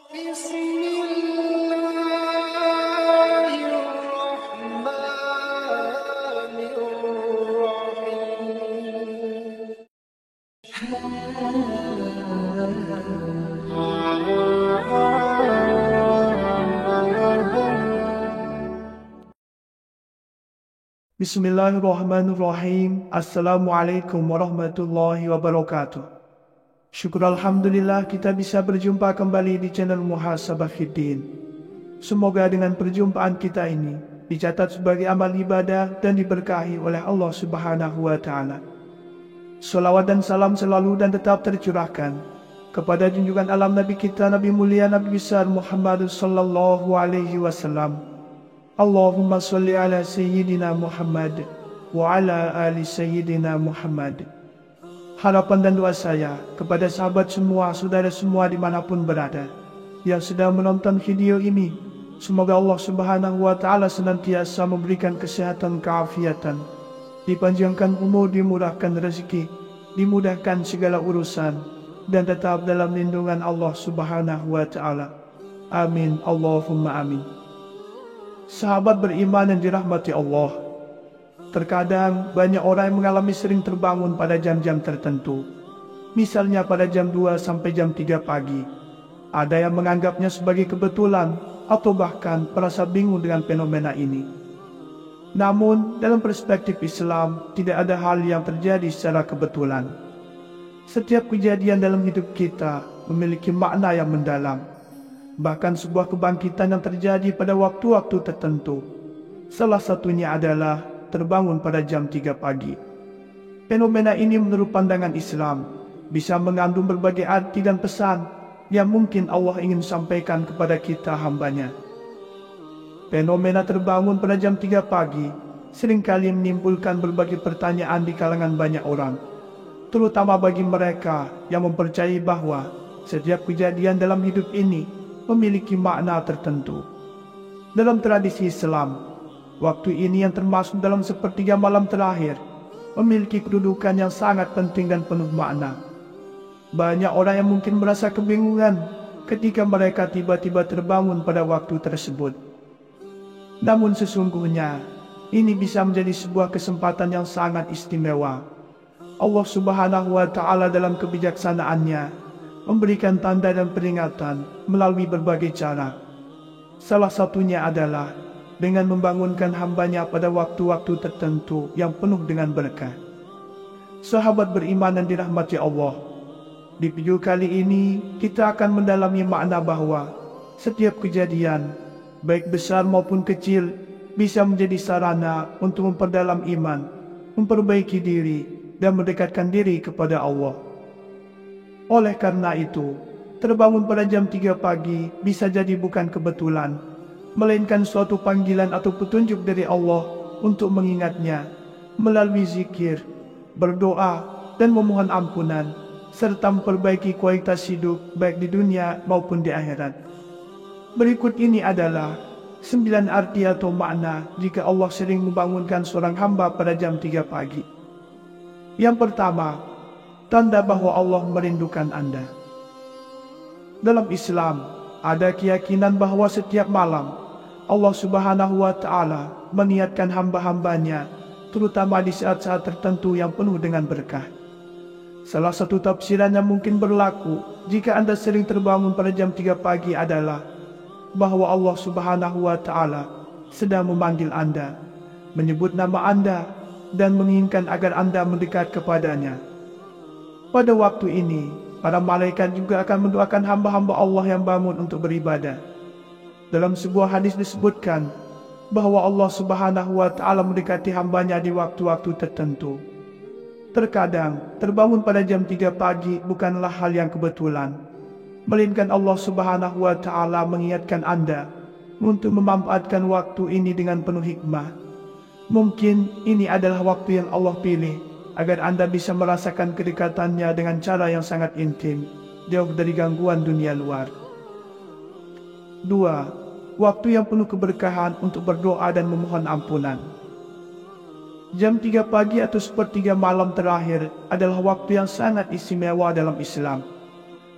Bismillahirrahmanirrahim. Bismillahirrahmanirrahim. Assalamualaikum warahmatullahi wabarakatuh. Syukur Alhamdulillah kita bisa berjumpa kembali di channel Muhasabah Fiddin. Semoga dengan perjumpaan kita ini dicatat sebagai amal ibadah dan diberkahi oleh Allah Subhanahu wa Ta'ala. Salawat dan salam selalu dan tetap tercurahkan kepada junjungan alam Nabi kita, Nabi mulia, Nabi besar Muhammad sallallahu alaihi wasallam. Allahumma salli ala Sayyidina Muhammad wa ala ali Sayyidina Muhammad. Harapan dan doa saya kepada sahabat semua, saudara semua dimanapun berada yang sedang menonton video ini, semoga Allah Subhanahu wa Ta'ala senantiasa memberikan kesehatan, keafiatan, dipanjangkan umur, dimurahkan rezeki, dimudahkan segala urusan, dan tetap dalam lindungan Allah Subhanahu wa Ta'ala. Amin, Allahumma amin. Sahabat beriman yang dirahmati Allah, terkadang banyak orang yang mengalami sering terbangun pada jam-jam tertentu, misalnya pada jam 2 sampai jam 3 pagi. Ada yang menganggapnya sebagai kebetulan atau bahkan merasa bingung dengan fenomena ini. Namun dalam perspektif Islam, tidak ada hal yang terjadi secara kebetulan. Setiap kejadian dalam hidup kita memiliki makna yang mendalam. Bahkan sebuah kebangkitan yang terjadi pada waktu-waktu tertentu, salah satunya adalah terbangun pada jam 3 pagi. Fenomena ini menurut pandangan Islam bisa mengandung berbagai arti dan pesan yang mungkin Allah ingin sampaikan kepada kita hambanya. Fenomena terbangun pada jam 3 pagi seringkali menimbulkan berbagai pertanyaan di kalangan banyak orang, terutama bagi mereka yang mempercayai bahwa setiap kejadian dalam hidup ini memiliki makna tertentu. Dalam tradisi Islam, waktu ini yang termasuk dalam sepertiga malam terakhir memiliki kedudukan yang sangat penting dan penuh makna. Banyak orang yang mungkin merasa kebingungan ketika mereka tiba-tiba terbangun pada waktu tersebut. Namun sesungguhnya ini bisa menjadi sebuah kesempatan yang sangat istimewa. Allah Subhanahu wa Ta'ala dalam kebijaksanaannya memberikan tanda dan peringatan melalui berbagai cara. Salah satunya adalah dengan membangunkan hambanya pada waktu-waktu tertentu yang penuh dengan berkah. Sahabat beriman yang dirahmati Allah, di video kali ini kita akan mendalami makna bahwa setiap kejadian, baik besar maupun kecil, bisa menjadi sarana untuk memperdalam iman, memperbaiki diri, dan mendekatkan diri kepada Allah. Oleh karena itu, terbangun pada jam 3 pagi bisa jadi bukan kebetulan, melainkan suatu panggilan atau petunjuk dari Allah untuk mengingatnya melalui zikir, berdoa, dan memohon ampunan, serta memperbaiki kualitas hidup baik di dunia maupun di akhirat. Berikut ini adalah 9 arti atau makna jika Allah sering membangunkan seorang hamba pada jam 3 pagi. Yang pertama, tanda bahwa Allah merindukan Anda. Dalam Islam, ada keyakinan bahwa setiap malam Allah Subhanahu wa Ta'ala meniatkan hamba-hambanya, terutama di saat-saat tertentu yang penuh dengan berkah. Salah satu tafsiran yang mungkin berlaku jika Anda sering terbangun pada jam 3 pagi adalah bahwa Allah Subhanahu wa Ta'ala sedang memanggil Anda, menyebut nama Anda, dan menginginkan agar Anda mendekat kepadanya. Pada waktu ini, para malaikat juga akan mendoakan hamba-hamba Allah yang bangun untuk beribadah. Dalam sebuah hadis disebutkan bahwa Allah Subhanahu wa Ta'ala mendekati hambanya di waktu-waktu tertentu. Terkadang, terbangun pada jam 3 pagi bukanlah hal yang kebetulan, melainkan Allah Subhanahu wa Ta'ala mengingatkan Anda untuk memanfaatkan waktu ini dengan penuh hikmah. Mungkin ini adalah waktu yang Allah pilih agar Anda bisa merasakan kedekatannya dengan cara yang sangat intim, jauh dari gangguan dunia luar. 2. Waktu yang penuh keberkahan untuk berdoa dan memohon ampunan. Jam 3 pagi atau sepertiga malam terakhir adalah waktu yang sangat istimewa dalam Islam.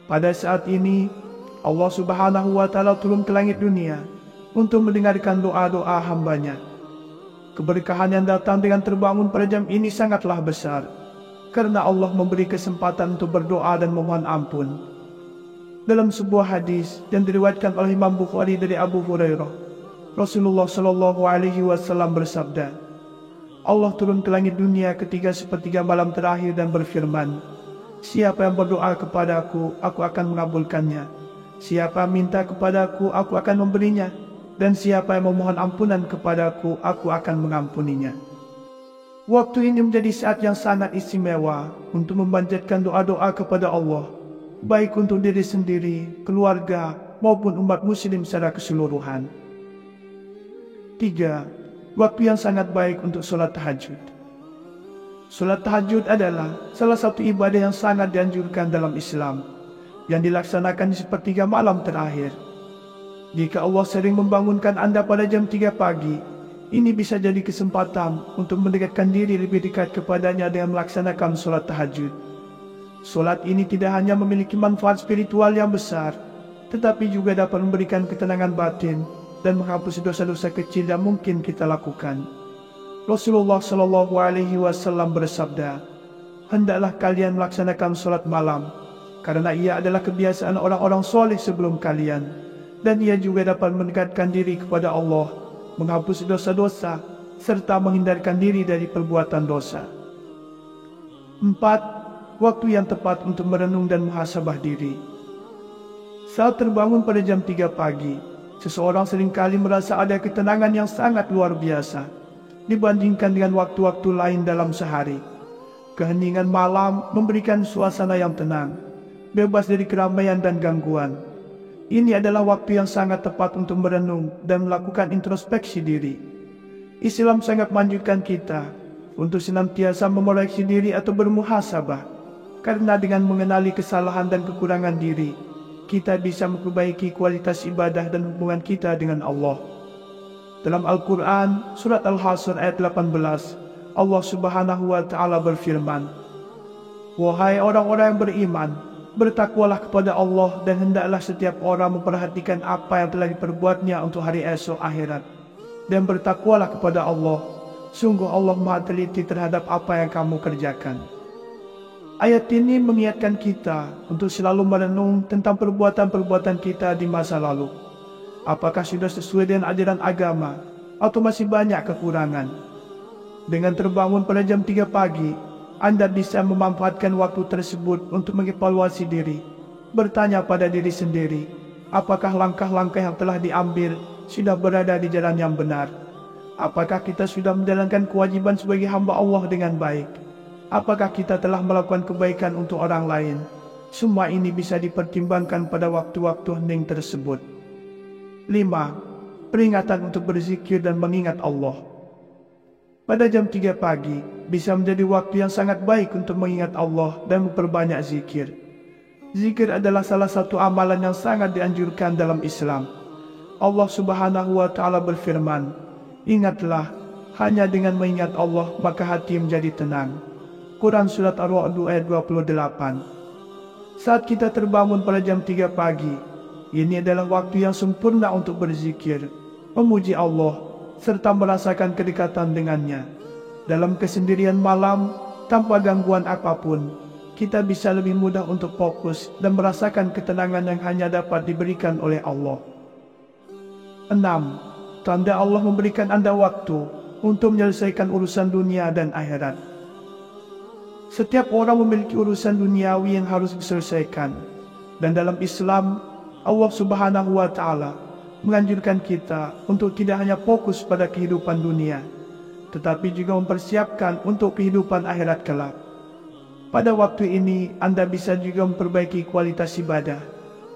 Pada saat ini, Allah Subhanahu wa Ta'ala turun ke langit dunia untuk mendengarkan doa-doa hambanya. Keberkahan yang datang dengan terbangun pada jam ini sangatlah besar, karena Allah memberi kesempatan untuk berdoa dan memohon ampun. Dalam sebuah hadis yang diriwayatkan oleh Imam Bukhari dari Abu Hurairah, Rasulullah Shallallahu Alaihi Wasallam bersabda, Allah turun ke langit dunia ketika sepertiga malam terakhir dan berfirman, siapa yang berdoa kepadaku, aku akan mengabulkannya. Siapa minta kepadaku, aku akan memberinya. Dan siapa yang memohon ampunan kepadaku, aku akan mengampuninya. Waktu ini menjadi saat yang sangat istimewa untuk memanjatkan doa-doa kepada Allah, baik untuk diri sendiri, keluarga, maupun umat muslim secara keseluruhan. 3. Waktu yang sangat baik untuk sholat tahajud. Sholat tahajud adalah salah satu ibadah yang sangat dianjurkan dalam Islam, yang dilaksanakan di sepertiga malam terakhir. Jika Allah sering membangunkan Anda pada jam 3 pagi, ini bisa jadi kesempatan untuk mendekatkan diri lebih dekat kepadanya dengan melaksanakan sholat tahajud. Sholat ini tidak hanya memiliki manfaat spiritual yang besar, tetapi juga dapat memberikan ketenangan batin dan menghapus dosa-dosa kecil yang mungkin kita lakukan. Rasulullah Shallallahu Alaihi Wasallam bersabda, hendaklah kalian melaksanakan sholat malam, karena ia adalah kebiasaan orang-orang soleh sebelum kalian, dan ia juga dapat mendekatkan diri kepada Allah, menghapus dosa-dosa, serta menghindarkan diri dari perbuatan dosa. 4. Waktu yang tepat untuk merenung dan muhasabah diri. Saat terbangun pada jam 3 pagi, seseorang seringkali merasa ada ketenangan yang sangat luar biasa dibandingkan dengan waktu-waktu lain dalam sehari. Keheningan malam memberikan suasana yang tenang, bebas dari keramaian dan gangguan. Ini adalah waktu yang sangat tepat untuk merenung dan melakukan introspeksi diri. Islam sangat menganjurkan kita untuk senantiasa memeriksa diri atau bermuhasabah, karena dengan mengenali kesalahan dan kekurangan diri, kita bisa memperbaiki kualitas ibadah dan hubungan kita dengan Allah. Dalam Al-Quran, surat Al-Hasr ayat 18, Allah Subhanahu wa Ta'ala berfirman, wahai orang-orang yang beriman, bertakwalah kepada Allah dan hendaklah setiap orang memperhatikan apa yang telah diperbuatnya untuk hari esok akhirat. Dan bertakwalah kepada Allah, sungguh Allah Maha teliti terhadap apa yang kamu kerjakan. Ayat ini mengingatkan kita untuk selalu merenung tentang perbuatan-perbuatan kita di masa lalu. Apakah sudah sesuai dengan ajaran agama atau masih banyak kekurangan? Dengan terbangun pada jam 3 pagi, Anda bisa memanfaatkan waktu tersebut untuk mengevaluasi diri, bertanya pada diri sendiri, apakah langkah-langkah yang telah diambil sudah berada di jalan yang benar? Apakah kita sudah menjalankan kewajiban sebagai hamba Allah dengan baik? Apakah kita telah melakukan kebaikan untuk orang lain? Semua ini bisa dipertimbangkan pada waktu-waktu hening tersebut. 5. Peringatan untuk berzikir dan mengingat Allah. Pada jam 3 pagi, bisa menjadi waktu yang sangat baik untuk mengingat Allah dan memperbanyak zikir. Zikir adalah salah satu amalan yang sangat dianjurkan dalam Islam. Allah Subhanahu wa Ta'ala berfirman, ingatlah, hanya dengan mengingat Allah maka hati menjadi tenang. Quran Surat Ar-Ra'd ayat 28. Saat kita terbangun pada jam 3 pagi, ini adalah waktu yang sempurna untuk berzikir, memuji Allah, serta merasakan kedekatan dengannya. Dalam kesendirian malam, tanpa gangguan apapun, kita bisa lebih mudah untuk fokus dan merasakan ketenangan yang hanya dapat diberikan oleh Allah. 6. Tanda Allah memberikan Anda waktu untuk menyelesaikan urusan dunia dan akhirat. Setiap orang memiliki urusan duniawi yang harus diselesaikan, dan dalam Islam, Allah Subhanahu wa Ta'ala menganjurkan kita untuk tidak hanya fokus pada kehidupan dunia, tetapi juga mempersiapkan untuk kehidupan akhirat kelak. Pada waktu ini, Anda bisa juga memperbaiki kualitas ibadah,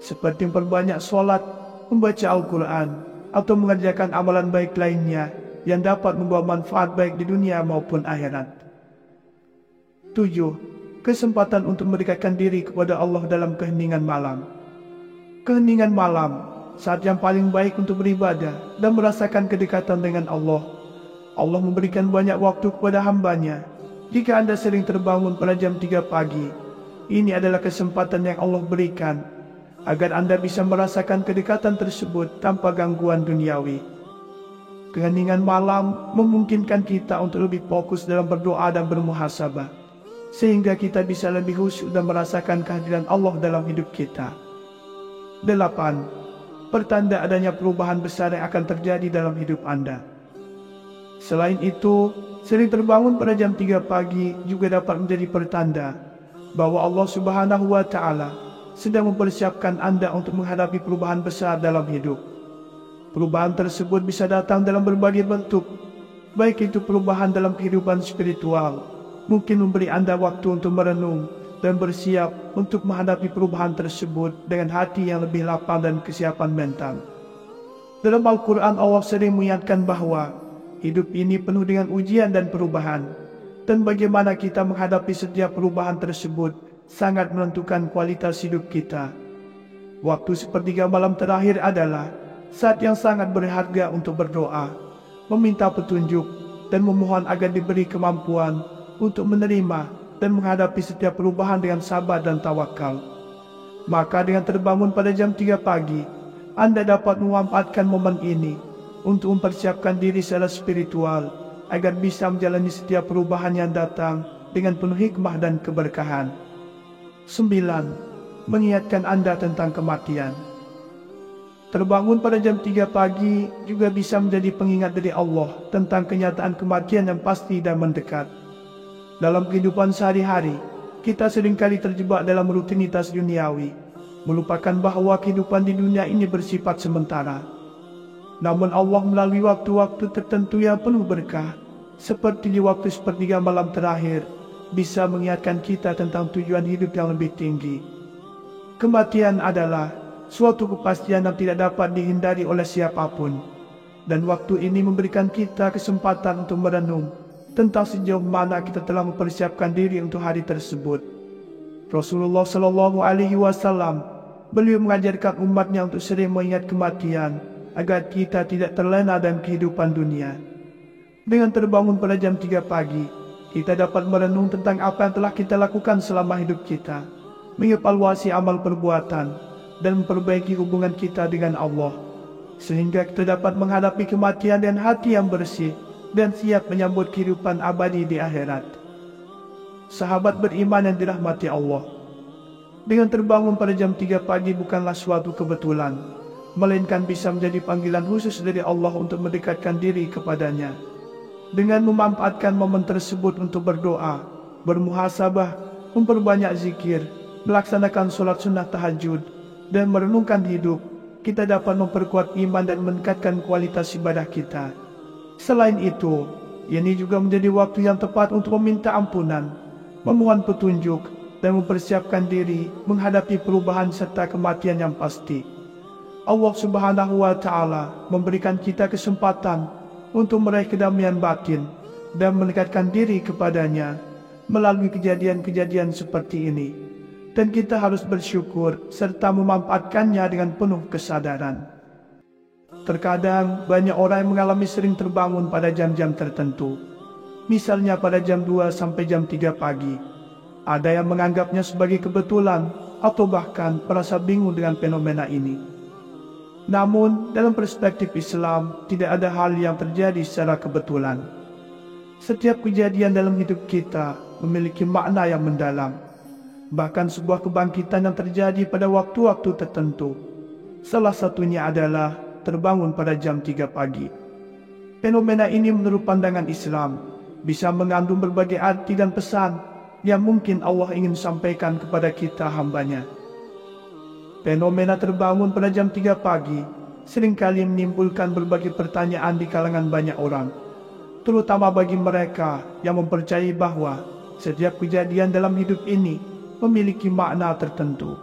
seperti memperbanyak sholat, membaca Al-Quran, atau mengerjakan amalan baik lainnya yang dapat membawa manfaat baik di dunia maupun akhirat. 7. Kesempatan untuk mendekatkan diri kepada Allah dalam keheningan malam. Keheningan malam, saat yang paling baik untuk beribadah dan merasakan kedekatan dengan Allah. Allah memberikan banyak waktu kepada hambanya. Jika Anda sering terbangun pada jam 3 pagi, ini adalah kesempatan yang Allah berikan agar Anda bisa merasakan kedekatan tersebut tanpa gangguan duniawi. Keheningan malam memungkinkan kita untuk lebih fokus dalam berdoa dan bermuhasabah, sehingga kita bisa lebih khusyuk dan merasakan kehadiran Allah dalam hidup kita. 8. Pertanda adanya perubahan besar yang akan terjadi dalam hidup Anda. Selain itu, sering terbangun pada jam 3 pagi juga dapat menjadi pertanda bahwa Allah Subhanahu wa Ta'ala sedang mempersiapkan Anda untuk menghadapi perubahan besar dalam hidup. Perubahan tersebut bisa datang dalam berbagai bentuk, baik itu perubahan dalam kehidupan spiritual, mungkin memberi Anda waktu untuk merenung dan bersiap untuk menghadapi perubahan tersebut dengan hati yang lebih lapang dan kesiapan mental. Dalam Al-Quran, Allah sering mengingatkan bahwa hidup ini penuh dengan ujian dan perubahan, dan bagaimana kita menghadapi setiap perubahan tersebut sangat menentukan kualitas hidup kita. Waktu sepertiga malam terakhir adalah saat yang sangat berharga untuk berdoa, meminta petunjuk, dan memohon agar diberi kemampuan untuk menerima dan menghadapi setiap perubahan dengan sabar dan tawakal. Maka dengan terbangun pada jam 3 pagi, Anda dapat memanfaatkan momen ini untuk mempersiapkan diri secara spiritual agar bisa menjalani setiap perubahan yang datang dengan penuh hikmah dan keberkahan. 9. Mengingatkan Anda tentang kematian. Terbangun pada jam 3 pagi juga bisa menjadi pengingat dari Allah tentang kenyataan kematian yang pasti dan mendekat. Dalam kehidupan sehari-hari, kita seringkali terjebak dalam rutinitas duniawi, melupakan bahwa kehidupan di dunia ini bersifat sementara. Namun Allah melalui waktu-waktu tertentu yang penuh berkah, seperti di waktu sepertiga malam terakhir, bisa mengingatkan kita tentang tujuan hidup yang lebih tinggi. Kematian adalah suatu kepastian yang tidak dapat dihindari oleh siapapun, dan waktu ini memberikan kita kesempatan untuk merenung tentang sejauh mana kita telah mempersiapkan diri untuk hari tersebut. Rasulullah Shallallahu Alaihi Wasallam, beliau mengajarkan umatnya untuk sering mengingat kematian agar kita tidak terlena dalam kehidupan dunia. Dengan terbangun pada jam 3 pagi, kita dapat merenung tentang apa yang telah kita lakukan selama hidup kita, mengevaluasi amal perbuatan, dan memperbaiki hubungan kita dengan Allah, sehingga kita dapat menghadapi kematian dengan hati yang bersih dan siap menyambut kehidupan abadi di akhirat. Sahabat beriman yang dirahmati Allah, dengan terbangun pada jam 3 pagi bukanlah suatu kebetulan, melainkan bisa menjadi panggilan khusus dari Allah untuk mendekatkan diri kepadanya. Dengan memanfaatkan momen tersebut untuk berdoa, bermuhasabah, memperbanyak zikir, melaksanakan sholat sunnah tahajud, dan merenungkan hidup, kita dapat memperkuat iman dan meningkatkan kualitas ibadah kita. Selain itu, ini juga menjadi waktu yang tepat untuk meminta ampunan, memohon petunjuk, dan mempersiapkan diri menghadapi perubahan serta kematian yang pasti. Allah Subhanahu wa Ta'ala memberikan kita kesempatan untuk meraih kedamaian batin dan mendekatkan diri kepadanya melalui kejadian-kejadian seperti ini. Dan kita harus bersyukur serta memanfaatkannya dengan penuh kesadaran. Terkadang banyak orang yang mengalami sering terbangun pada jam-jam tertentu, misalnya pada jam 2 sampai jam 3 pagi. Ada yang menganggapnya sebagai kebetulan atau bahkan merasa bingung dengan fenomena ini. Namun dalam perspektif Islam, tidak ada hal yang terjadi secara kebetulan. Setiap kejadian dalam hidup kita memiliki makna yang mendalam, bahkan sebuah kebangkitan yang terjadi pada waktu-waktu tertentu. Salah satunya adalah terbangun pada jam 3 pagi. Fenomena ini menurut pandangan Islam bisa mengandung berbagai arti dan pesan yang mungkin Allah ingin sampaikan kepada kita hambanya. Fenomena terbangun pada jam 3 pagi seringkali menimbulkan berbagai pertanyaan di kalangan banyak orang, terutama bagi mereka yang mempercayai bahwa setiap kejadian dalam hidup ini memiliki makna tertentu.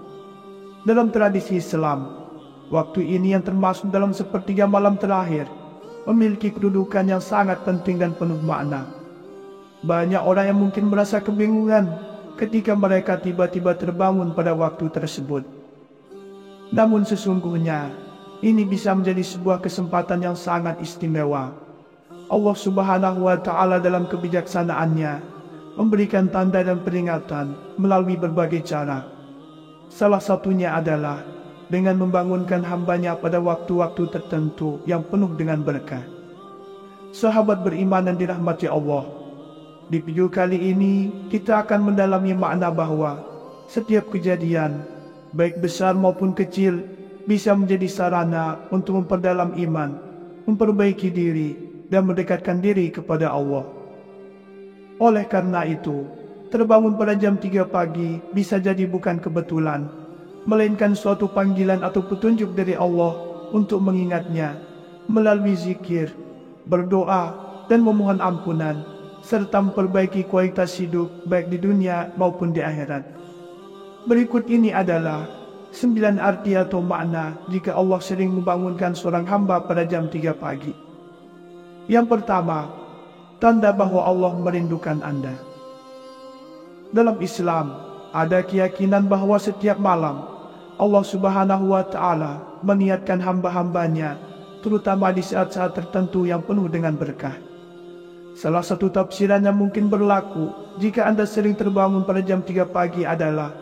Dalam tradisi Islam, waktu ini yang termasuk dalam sepertiga malam terakhir memiliki kedudukan yang sangat penting dan penuh makna. Banyak orang yang mungkin merasa kebingungan ketika mereka tiba-tiba terbangun pada waktu tersebut. Namun sesungguhnya, ini bisa menjadi sebuah kesempatan yang sangat istimewa. Allah Subhanahu wa Ta'ala dalam kebijaksanaannya memberikan tanda dan peringatan melalui berbagai cara. Salah satunya adalah dengan membangunkan hambanya pada waktu-waktu tertentu yang penuh dengan berkah. Sahabat beriman dan dirahmati Allah, di video kali ini kita akan mendalami makna bahwa setiap kejadian, baik besar maupun kecil, bisa menjadi sarana untuk memperdalam iman, memperbaiki diri, dan mendekatkan diri kepada Allah. Oleh karena itu, terbangun pada jam 3 pagi bisa jadi bukan kebetulan, melainkan suatu panggilan atau petunjuk dari Allah untuk mengingatnya melalui zikir, berdoa, dan memohon ampunan, serta memperbaiki kualitas hidup baik di dunia maupun di akhirat. Berikut ini adalah 9 arti atau makna jika Allah sering membangunkan seorang hamba pada jam 3 pagi. Yang pertama, tanda bahwa Allah merindukan Anda. Dalam Islam, ada keyakinan bahwa setiap malam Allah Subhanahu wa Ta'ala meniatkan hamba-hambanya, terutama di saat-saat tertentu yang penuh dengan berkah. Salah satu tafsiran yang mungkin berlaku jika Anda sering terbangun pada jam 3 pagi adalah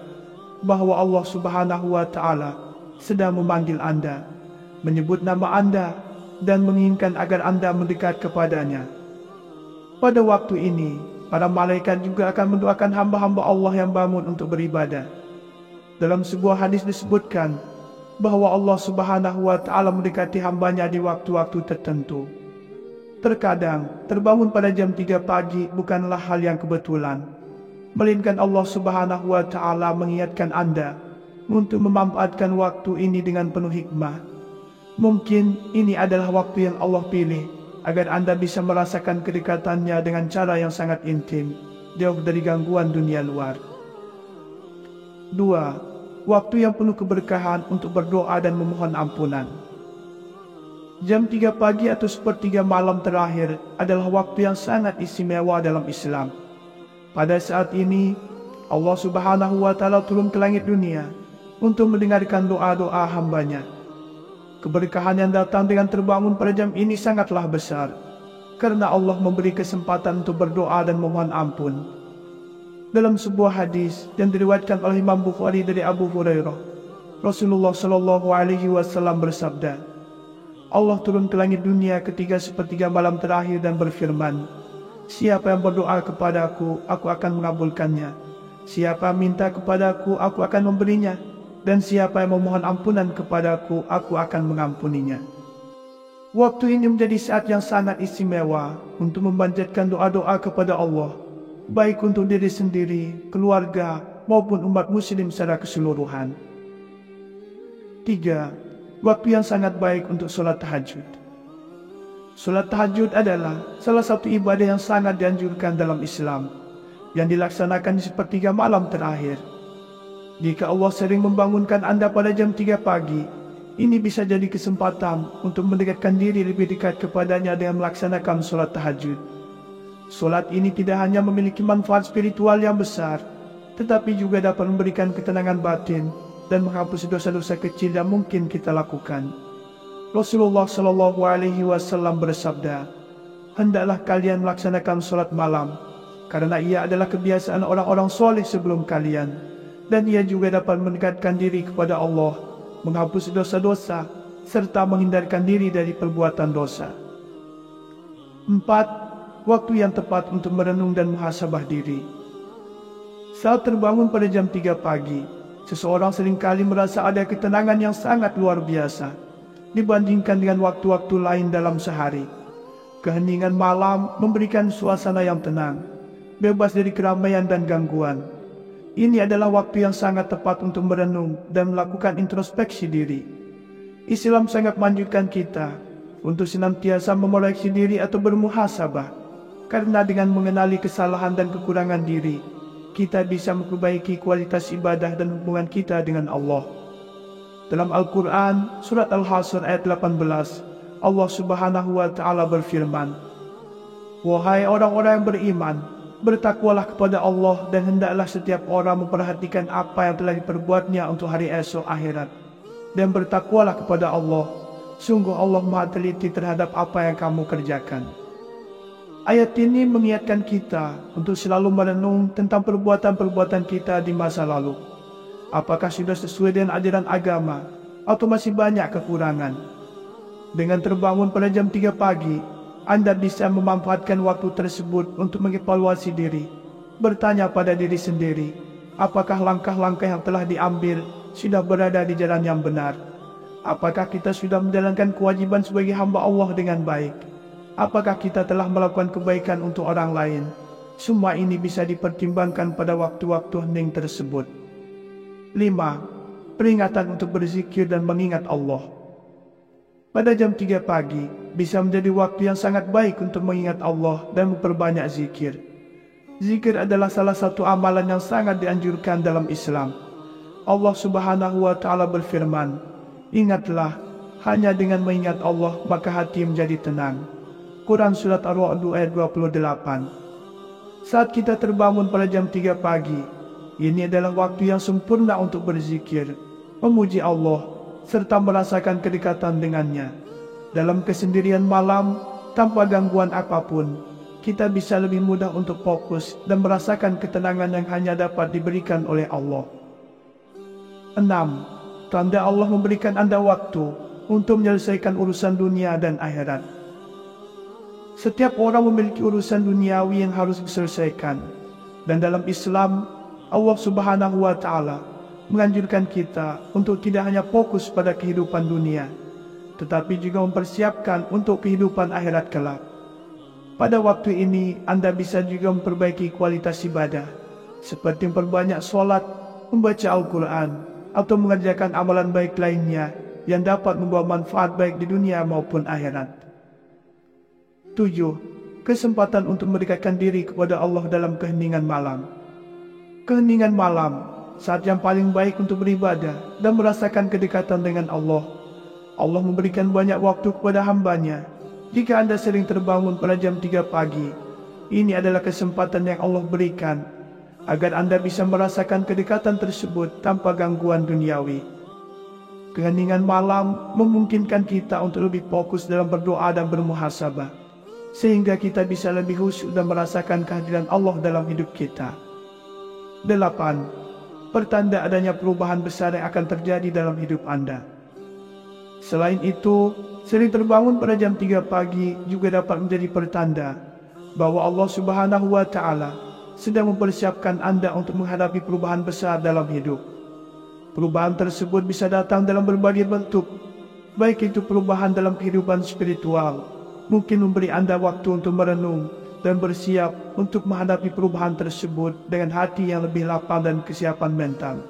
bahwa Allah Subhanahu wa Ta'ala sedang memanggil Anda, menyebut nama Anda, dan menginginkan agar Anda mendekat kepadanya. Pada waktu ini, para malaikat juga akan mendoakan hamba-hamba Allah yang bangun untuk beribadah. Dalam sebuah hadis disebutkan bahwa Allah Subhanahu wa Ta'ala mendekati hambanya di waktu-waktu tertentu. Terkadang, terbangun pada jam 3 pagi bukanlah hal yang kebetulan, melainkan Allah Subhanahu wa Ta'ala mengingatkan Anda untuk memanfaatkan waktu ini dengan penuh hikmah. Mungkin ini adalah waktu yang Allah pilih agar Anda bisa merasakan kedekatannya dengan cara yang sangat intim, jauh dari gangguan dunia luar. 2. Waktu yang penuh keberkahan untuk berdoa dan memohon ampunan. Jam 3 pagi atau sepertiga malam terakhir adalah waktu yang sangat istimewa dalam Islam. Pada saat ini, Allah Subhanahu wa Ta'ala turun ke langit dunia untuk mendengarkan doa-doa hambanya. Keberkahan yang datang dengan terbangun pada jam ini sangatlah besar, karena Allah memberi kesempatan untuk berdoa dan memohon ampun. Dalam sebuah hadis yang diriwayatkan oleh Imam Bukhari dari Abu Hurairah, Rasulullah Shallallahu Alaihi Wasallam bersabda, Allah turun ke langit dunia ketika sepertiga malam terakhir dan berfirman, siapa yang berdoa kepadaku, aku akan mengabulkannya. Siapa minta kepadaku, aku akan memberinya. Dan siapa yang memohon ampunan kepadaku, aku akan mengampuninya. Waktu ini menjadi saat yang sangat istimewa untuk memanjatkan doa-doa kepada Allah, baik untuk diri sendiri, keluarga, maupun umat muslim secara keseluruhan. 3. Waktu yang sangat baik untuk sholat tahajud. Sholat tahajud adalah salah satu ibadah yang sangat dianjurkan dalam Islam, yang dilaksanakan di sepertiga malam terakhir. Jika Allah sering membangunkan Anda pada jam 3 pagi, ini bisa jadi kesempatan untuk mendekatkan diri lebih dekat kepadanya dengan melaksanakan sholat tahajud. Sholat ini tidak hanya memiliki manfaat spiritual yang besar, tetapi juga dapat memberikan ketenangan batin dan menghapus dosa-dosa kecil yang mungkin kita lakukan. Rasulullah Shallallahu Alaihi Wasallam bersabda, hendaklah kalian melaksanakan sholat malam, karena ia adalah kebiasaan orang-orang soleh sebelum kalian, dan ia juga dapat mendekatkan diri kepada Allah, menghapus dosa-dosa, serta menghindarkan diri dari perbuatan dosa. 4. Waktu yang tepat untuk merenung dan muhasabah diri. Saat terbangun pada jam 3 pagi, seseorang seringkali merasa ada ketenangan yang sangat luar biasa dibandingkan dengan waktu-waktu lain dalam sehari. Keheningan malam memberikan suasana yang tenang, bebas dari keramaian dan gangguan. Ini adalah waktu yang sangat tepat untuk merenung dan melakukan introspeksi diri. Islam sangat menganjurkan kita untuk senantiasa memoreksi diri atau bermuhasabah, karena dengan mengenali kesalahan dan kekurangan diri, kita bisa memperbaiki kualitas ibadah dan hubungan kita dengan Allah. Dalam Al-Quran, surat Al-Hasr ayat 18, Allah Subhanahu wa Ta'ala berfirman, wahai orang-orang yang beriman, bertakwalah kepada Allah dan hendaklah setiap orang memperhatikan apa yang telah diperbuatnya untuk hari esok akhirat. Dan bertakwalah kepada Allah, sungguh Allah Maha teliti terhadap apa yang kamu kerjakan. Ayat ini mengingatkan kita untuk selalu merenung tentang perbuatan-perbuatan kita di masa lalu. Apakah sudah sesuai dengan ajaran agama atau masih banyak kekurangan? Dengan terbangun pada jam 3 pagi, Anda bisa memanfaatkan waktu tersebut untuk mengevaluasi diri, bertanya pada diri sendiri, apakah langkah-langkah yang telah diambil sudah berada di jalan yang benar? Apakah kita sudah menjalankan kewajiban sebagai hamba Allah dengan baik? Apakah kita telah melakukan kebaikan untuk orang lain? Semua ini bisa dipertimbangkan pada waktu-waktu hening tersebut. 5. Peringatan untuk berzikir dan mengingat Allah. Pada jam 3 pagi, bisa menjadi waktu yang sangat baik untuk mengingat Allah dan memperbanyak zikir. Zikir adalah salah satu amalan yang sangat dianjurkan dalam Islam. Allah Subhanahu wa Ta'ala berfirman, "Ingatlah, hanya dengan mengingat Allah maka hati menjadi tenang." Quran Surat Ar-Ra'd ayat 28. Saat kita terbangun pada jam 3 pagi, ini adalah waktu yang sempurna untuk berzikir, memuji Allah, serta merasakan kedekatan dengannya. Dalam kesendirian malam, tanpa gangguan apapun, kita bisa lebih mudah untuk fokus dan merasakan ketenangan yang hanya dapat diberikan oleh Allah. 6. Tanda Allah memberikan Anda waktu untuk menyelesaikan urusan dunia dan akhirat. Setiap orang memiliki urusan duniawi yang harus diselesaikan, dan dalam Islam, Allah Subhanahu wa Ta'ala menganjurkan kita untuk tidak hanya fokus pada kehidupan dunia, tetapi juga mempersiapkan untuk kehidupan akhirat kelak. Pada waktu ini, Anda bisa juga memperbaiki kualitas ibadah, seperti memperbanyak sholat, membaca Al-Quran, atau mengerjakan amalan baik lainnya yang dapat membawa manfaat baik di dunia maupun akhirat. 7. Kesempatan untuk mendekatkan diri kepada Allah dalam keheningan malam. Keheningan malam, saat yang paling baik untuk beribadah dan merasakan kedekatan dengan Allah. Allah memberikan banyak waktu kepada hambanya. Jika Anda sering terbangun pada jam 3 pagi, ini adalah kesempatan yang Allah berikan agar Anda bisa merasakan kedekatan tersebut tanpa gangguan duniawi. Keheningan malam memungkinkan kita untuk lebih fokus dalam berdoa dan bermuhasabah, sehingga kita bisa lebih khusyuk dan merasakan kehadiran Allah dalam hidup kita. 8. Pertanda adanya perubahan besar yang akan terjadi dalam hidup Anda. Selain itu, sering terbangun pada jam 3 pagi juga dapat menjadi pertanda bahwa Allah Subhanahu wa Ta'ala sedang mempersiapkan Anda untuk menghadapi perubahan besar dalam hidup. Perubahan tersebut bisa datang dalam berbagai bentuk, baik itu perubahan dalam kehidupan spiritual, mungkin memberi Anda waktu untuk merenung dan bersiap untuk menghadapi perubahan tersebut dengan hati yang lebih lapang dan kesiapan mental.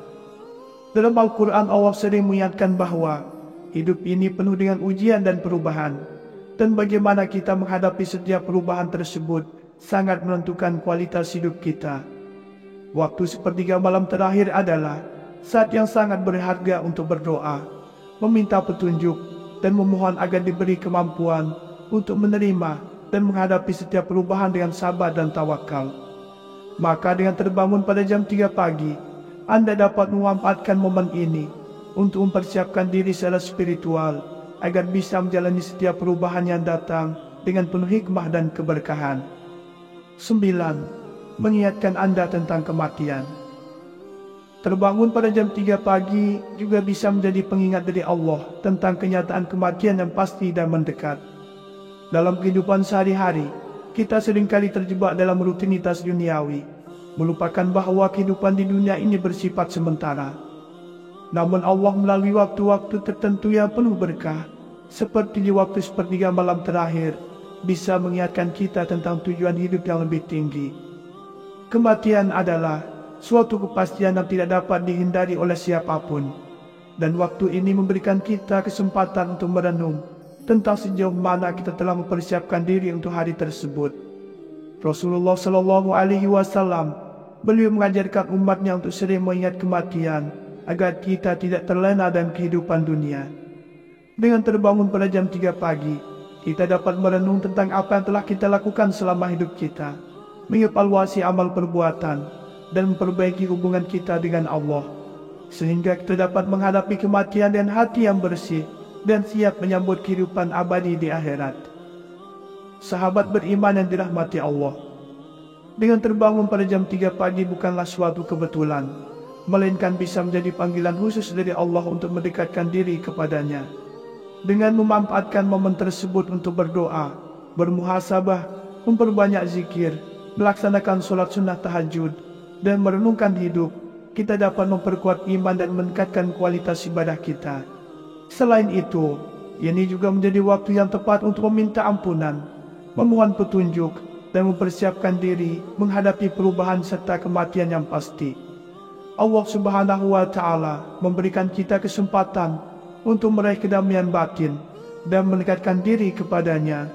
Dalam Al-Quran, Allah sering mengingatkan bahwa hidup ini penuh dengan ujian dan perubahan, dan bagaimana kita menghadapi setiap perubahan tersebut sangat menentukan kualitas hidup kita. Waktu sepertiga malam terakhir adalah saat yang sangat berharga untuk berdoa, meminta petunjuk, dan memohon agar diberi kemampuan untuk menerima dan menghadapi setiap perubahan dengan sabar dan tawakal. Maka dengan terbangun pada jam 3 pagi, Anda dapat memanfaatkan momen ini untuk mempersiapkan diri secara spiritual agar bisa menjalani setiap perubahan yang datang dengan penuh hikmah dan keberkahan. 9. Mengingatkan Anda tentang kematian. Terbangun pada jam 3 pagi juga bisa menjadi pengingat dari Allah tentang kenyataan kematian yang pasti dan mendekat. Dalam kehidupan sehari-hari, kita seringkali terjebak dalam rutinitas duniawi, melupakan bahwa kehidupan di dunia ini bersifat sementara. Namun Allah melalui waktu-waktu tertentu yang penuh berkah, seperti di waktu sepertiga malam terakhir, bisa mengingatkan kita tentang tujuan hidup yang lebih tinggi. Kematian adalah suatu kepastian yang tidak dapat dihindari oleh siapapun, dan waktu ini memberikan kita kesempatan untuk merenung tentang sejauh mana kita telah mempersiapkan diri untuk hari tersebut. Rasulullah Shallallahu Alaihi Wasallam, beliau mengajarkan umatnya untuk sering mengingat kematian agar kita tidak terlena dalam kehidupan dunia. Dengan terbangun pada jam 3 pagi, kita dapat merenung tentang apa yang telah kita lakukan selama hidup kita, mengevaluasi amal perbuatan, dan memperbaiki hubungan kita dengan Allah, sehingga kita dapat menghadapi kematian dengan hati yang bersih dan siap menyambut kehidupan abadi di akhirat. Sahabat beriman yang dirahmati Allah, dengan terbangun pada jam 3 pagi bukanlah suatu kebetulan, melainkan bisa menjadi panggilan khusus dari Allah untuk mendekatkan diri kepadanya. Dengan memanfaatkan momen tersebut untuk berdoa, bermuhasabah, memperbanyak zikir, melaksanakan sholat sunnah tahajud, dan merenungkan hidup, kita dapat memperkuat iman dan meningkatkan kualitas ibadah kita. Selain itu, ini juga menjadi waktu yang tepat untuk meminta ampunan, memohon petunjuk, dan mempersiapkan diri menghadapi perubahan serta kematian yang pasti. Allah Subhanahu wa Ta'ala memberikan kita kesempatan untuk meraih kedamaian batin dan mendekatkan diri kepadanya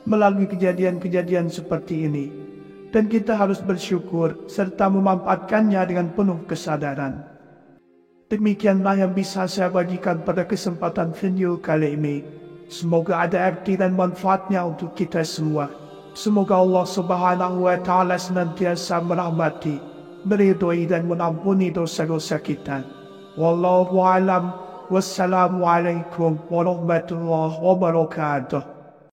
melalui kejadian-kejadian seperti ini. Dan kita harus bersyukur serta memanfaatkannya dengan penuh kesadaran. Demikianlah yang bisa saya bagikan pada kesempatan video kali ini. Semoga ada arti dan manfaatnya untuk kita semua. Semoga Allah Subhanahu wa Ta'ala senantiasa merahmati, meridhoi dan mengampuni dosa-dosa kita. Wallahu a'lam. Wassalamualaikum warahmatullahi wabarakatuh.